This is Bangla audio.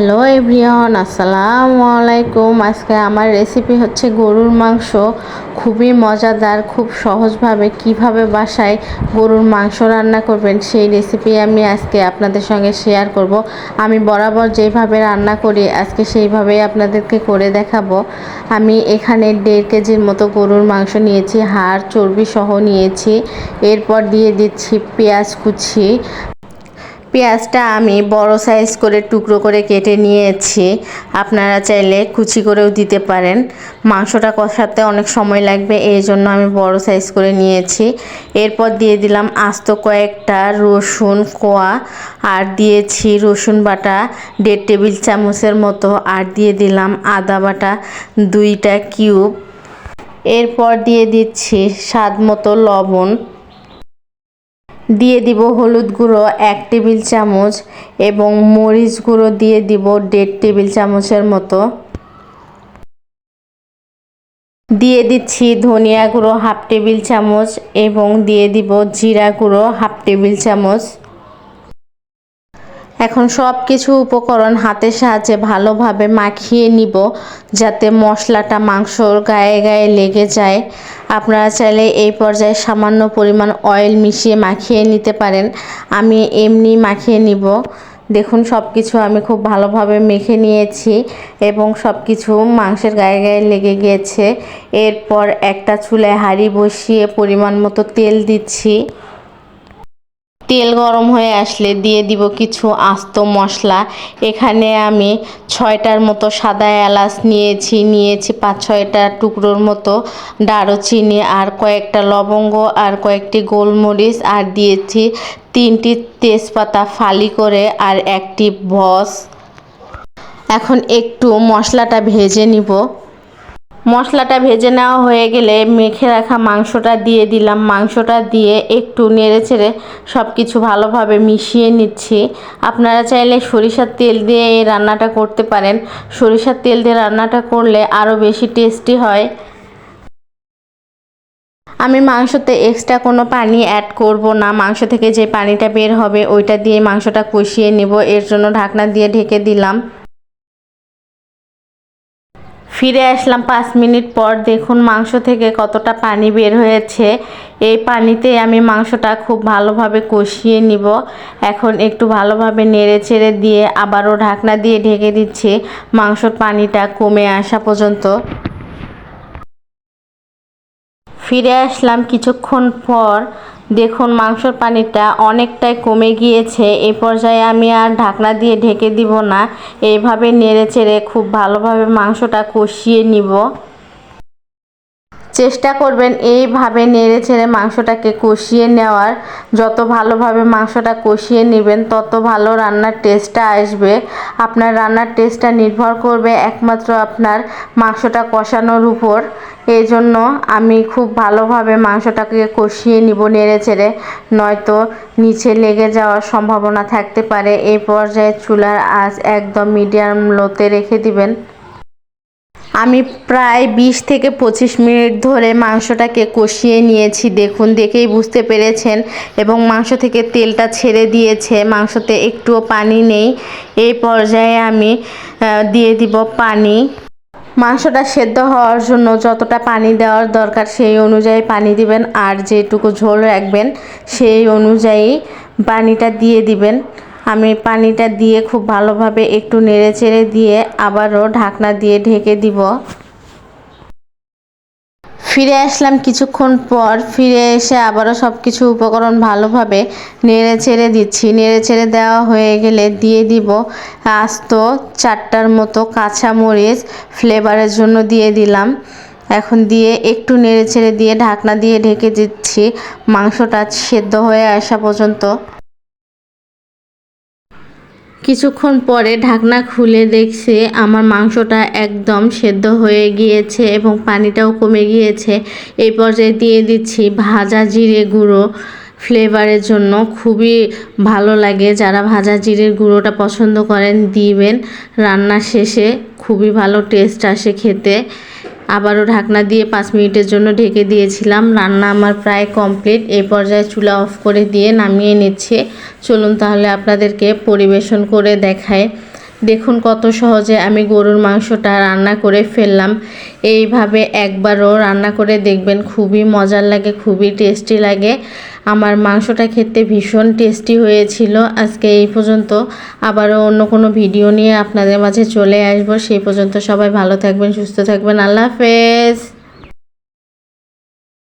হ্যালো এভরিওয়ান, আসসালামু আলাইকুম। আজকে আমার রেসিপি হচ্ছে গরুর মাংস। খুবই মজাদার, খুব সহজভাবে কিভাবে বাসায় গরুর মাংস রান্না করবেন সেই রেসিপি আমি আজকে আপনাদের সঙ্গে শেয়ার করব। আমি বরাবর যেভাবে রান্না করি আজকে সেইভাবেই আপনাদেরকে করে দেখাবো। আমি এখানে 1.5 কেজির মতো গরুর মাংস নিয়েছি, হাড় চর্বি সহ নিয়েছি। এরপর দিয়ে দিচ্ছি পেঁয়াজ কুচি। পেঁয়াজটা আমি বড় সাইজ করে টুকরো করে কেটে নিয়েছি, আপনারা চাইলে কুচি করেও দিতে পারেন। মাংসটা কষাতে অনেক সময় লাগবে, এই জন্য আমি বড় সাইজ করে নিয়েছি। এরপর দিয়ে দিলাম আস্ত কয়েকটা রসুন কোয়া, আর দিয়েছি রসুন বাটা 1.5 টেবিল চামচের মতো, আর দিয়ে দিলাম আদা বাটা 2টা কিউব। এরপর দিয়ে দিচ্ছি স্বাদ মতো লবণ, দিয়ে দিব হলুদ গুঁড়ো 1 টেবিল চামচ এবং মরিচ গুঁড়ো দিয়ে দিব 1.5 টেবিল চামচের মতো। দিয়ে দিচ্ছি ধনিয়া গুঁড়ো 1/2 টেবিল চামচ এবং দিয়ে দিব জিরা গুঁড়ো 1/2 টেবিল চামচ। এখন সব কিছু উপকরণ হাতের সাহায্যে ভালোভাবে মাখিয়ে নিব, যাতে মশলাটা মাংসর গায়ে গায়ে লেগে যায়। আপনারা চাইলে এই পর্যায়ে সামান্য পরিমাণ অয়েল মিশিয়ে মাখিয়ে নিতে পারেন, আমি এমনি মাখিয়ে নিব। দেখুন সব কিছু আমি খুব ভালোভাবে মেখে নিয়েছি এবং সব কিছু মাংসের গায়ে গায়ে লেগে গিয়েছে। এরপর একটা চুলায় হাঁড়ি বসিয়ে পরিমাণ মতো তেল দিচ্ছি। তেল গরম হয়ে আসলে দিয়ে দিব কিছু আস্ত মশলা। এখানে আমি 6টার মতো সাদা এলাচ নিয়েছি 5-6টা টুকরোর মতো দারুচিনি, আর কয়েকটা লবঙ্গ, আর কয়েকটি গোলমরিচ, আর দিয়েছি 3টি তেজপাতা ফালি করে, আর একটি বস। এখন একটু মশলাটা ভেজে নিব। মশলাটা ভেজে নেওয়া হয়ে গেলে মেখে রাখা মাংসটা দিয়ে দিলাম। মাংসটা দিয়ে একটু নেড়েচেড়ে সব কিছু ভালোভাবে মিশিয়ে নিচ্ছি। আপনারা চাইলে সরিষার তেল দিয়ে এই রান্নাটা করতে পারেন। সরিষার তেল দিয়ে রান্নাটা করলে আরও বেশি টেস্টি হয়। আমি মাংসতে এক্সট্রা কোনো পানি অ্যাড করব না, মাংস থেকে যে পানিটা বের হবে ওইটা দিয়ে মাংসটা কষিয়ে নেব। এর জন্য ঢাকনা দিয়ে ঢেকে দিলাম। ফিরে আসলাম 5 মিনিট পর। দেখুন মাংস থেকে কতটা পানি বের হয়েছে। এই পানিতে আমি মাংসটা খুব ভালোভাবে কষিয়ে নিব। এখন একটু ভালোভাবে নেড়ে চেড়ে দিয়ে আবারও ঢাকনা দিয়ে ঢেকে দিচ্ছি মাংসর পানিটা কমে আসা পর্যন্ত। ফিরে আসলাম কিছুক্ষণ পর। দেখুন মাংসর পানিটা অনেকটাই কমে গিয়েছে। এই পর্যায়ে আমি আর ঢাকনা দিয়ে ঢেকে দিব না, এইভাবে নেড়ে চেড়ে খুব ভালোভাবে মাংসটা কষিয়ে নিব। চেষ্টা করবেন এইভাবে নেড়ে ছেড়ে মাংসটাকে কষিয়ে নেওয়ার। যত ভালোভাবে মাংসটা কষিয়ে নেবেন তত ভালো রান্নার টেস্টটা আসবে। আপনার রান্নার টেস্টটা নির্ভর করবে একমাত্র আপনার মাংসটা কষানোর উপর। এই জন্য আমি খুব ভালোভাবে মাংসটাকে কষিয়ে নিব নেড়ে চেড়ে, নয়তো নিচে লেগে যাওয়ার সম্ভাবনা থাকতে পারে। এই পর্যায়ে চুলার আঁচ একদম মিডিয়াম লোতে রেখে দিবেন। আমি প্রায় 20 থেকে 25 মিনিট ধরে মাংসটাকে কষিয়ে নিয়েছি। দেখুন দেখেই বুঝতে পেরেছেন, এবং মাংস থেকে তেলটা ছেড়ে দিয়েছে, মাংসতে একটুও পানি নেই। এই পর্যায়ে আমি দিয়ে দিব পানি। মাংসটা সেদ্ধ হওয়ার জন্য যতটা পানি দেওয়ার দরকার সেই অনুযায়ী পানি দিবেন, আর যেটুকু ঝোল রাখবেন সেই অনুযায়ী পানিটা দিয়ে দিবেন। আমি পানিটা দিয়ে খুব ভালোভাবে একটু নেড়েচেড়ে দিয়ে আবারও ঢাকনা দিয়ে ঢেকে দিব। ফিরে আসলাম কিছুক্ষণ পর। ফিরে এসে আবারও সব কিছু উপকরণ ভালোভাবে নেড়ে চেড়ে দিচ্ছি। নেড়ে চেড়ে দেওয়া হয়ে গেলে দিয়ে দিব আস্ত 4টার মতো কাঁচামরিচ, ফ্লেভারের জন্য দিয়ে দিলাম। এখন দিয়ে একটু নেড়ে চেড়ে দিয়ে ঢাকনা দিয়ে ঢেকে দিচ্ছি মাংসটা সেদ্ধ হয়ে আসা পর্যন্ত। কিছুক্ষণ পরে ঢাকনা খুলে দেখছি আমার মাংসটা একদম সেদ্ধ হয়ে গিয়েছে এবং পানিটাও কমে গিয়েছে। এই পর্যায়ে দিয়ে দিচ্ছি ভাজা জিরে গুঁড়ো। ফ্লেভারের জন্য খুবই ভালো লাগে, যারা ভাজা জিরের গুঁড়োটা পছন্দ করেন দিবেন। রান্না শেষে খুবই ভালো টেস্ট আসে খেতে। আবারও ঢাকনা দিয়ে 5 মিনিটের জন্য ঢেকে দিয়েছিলাম। রান্না আমার প্রায় কমপ্লিট। এই পর্যায়ে চুলা অফ করে দিয়ে নামিয়ে নিচ্ছে। চলুন তাহলে আপনাদেরকে পরিবেশন করে দেখাই। দেখুন কত সহজে আমি গরুর মাংসটা রান্না করে ফেললাম। এইভাবে একবারও রান্না করে দেখবেন, খুবই মজার লাগে, খুবই টেস্টি লাগে। আমার মাংসটা খেতে ভীষণ টেস্টি হয়েছিল। আজকে এই পর্যন্ত, আবারও অন্য কোনো ভিডিও নিয়ে আপনাদের মাঝে চলে আসবো। সেই পর্যন্ত সবাই ভালো থাকবেন, সুস্থ থাকবেন। আল্লাহ হাফেজ।